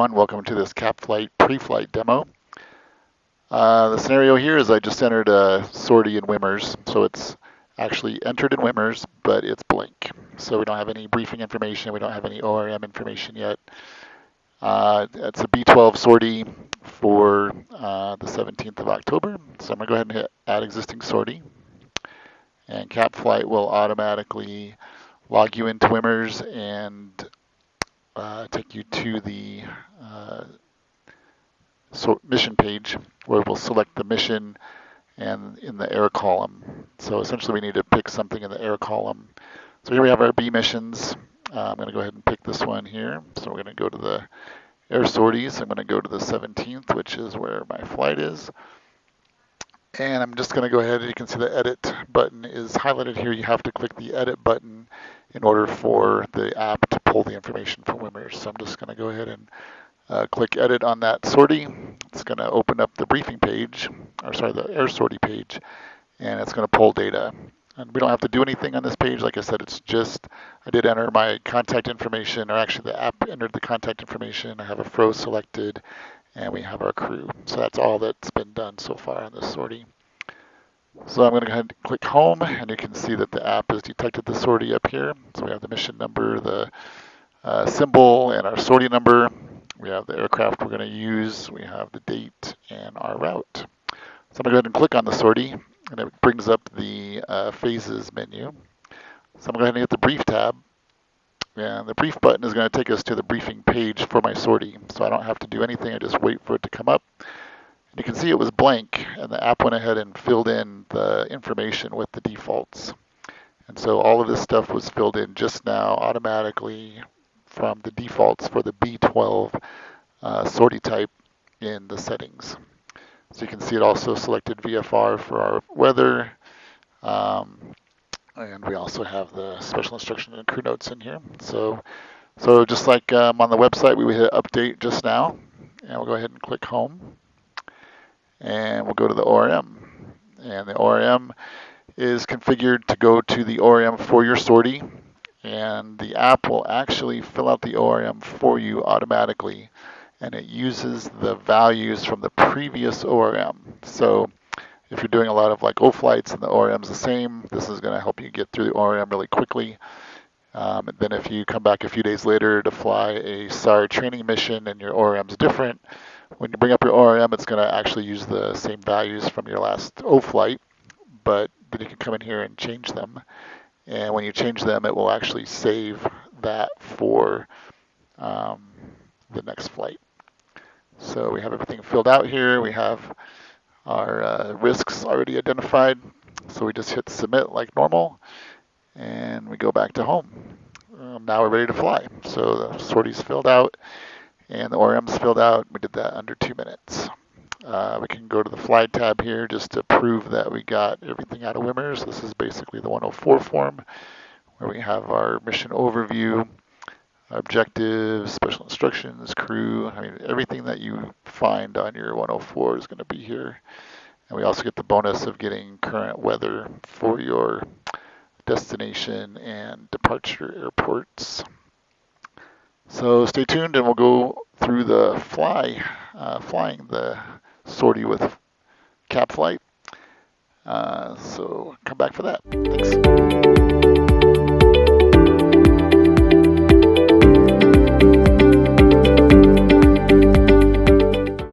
everyone. Welcome to this CAPFLIGHT pre-flight demo. The scenario here is I just entered a sortie in WMIRS, so it's actually entered in WMIRS, but it's blank. So we don't have any briefing information, we don't have any ORM information yet. It's a B12 sortie for the 17th of October, so I'm going to go ahead and hit Add Existing Sortie. And CAPFLIGHT will automatically log you into WMIRS and take you to the mission page where we'll select the mission and in the air column. So essentially we need to pick something in the air column. So here we have our B missions. I'm going to go ahead and pick this one here. So we're going to go to the air sorties. I'm going to go to the 17th, which is where my flight is. And I'm just going to go ahead, you can see the edit button is highlighted here. You have to click the edit button in order for the app to pull the information from WMIRS. So I'm just going to go ahead and click edit on that sortie. It's going to open up the briefing page, or sorry, the air sortie page, and it's going to pull data. And we don't have to do anything on this page. Like I said, it's just, I did enter my contact information, or actually the app entered the contact information. I have a froze selected, and we have our crew. So that's all that's been done so far on this sortie. So I'm going to go ahead and click home, and you can see that the app has detected the sortie up here. So we have the mission number, the symbol, and our sortie number. We have the aircraft we're going to use, we have the date, and our route. So I'm going to go ahead and click on the sortie, and it brings up the phases menu. So I'm going to go ahead and hit the brief tab, and the brief button is going to take us to the briefing page for my sortie. So I don't have to do anything, I just wait for it to come up. And you can see it was blank, and the app went ahead and filled in the information with the defaults. And so all of this stuff was filled in just now automatically from the defaults for the B12 sortie type in the settings. So you can see it also selected VFR for our weather, and we also have the special instruction and crew notes in here. So just like on the website, we would hit update just now, and we'll go ahead and click home, and we'll go to the ORM. And the ORM is configured to go to the ORM for your sortie, and the app will actually fill out the ORM for you automatically, and it uses the values from the previous ORM. So if you're doing a lot of like O flights and the ORM's the same, this is going to help you get through the ORM really quickly. Then if you come back a few days later to fly a SAR training mission and your ORM's different, when you bring up your ORM, it's going to actually use the same values from your last O flight, but then you can come in here and change them. And when you change them, it will actually save that for the next flight. So we have everything filled out here. We have our risks already identified. So we just hit submit like normal, and we go back to home. Now we're ready to fly. So the sortie's filled out, and the ORM's filled out. We did that under 2 minutes. We can go to the fly tab here just to prove that we got everything out of WMIRS. This is basically the 104 form where we have our mission overview, objectives, special instructions, crew. I mean, everything that you find on your 104 is going to be here. And we also get the bonus of getting current weather for your destination and departure airports. So stay tuned, and we'll go through the flying the sortie with CAPFLIGHT. So come back for that. Thanks.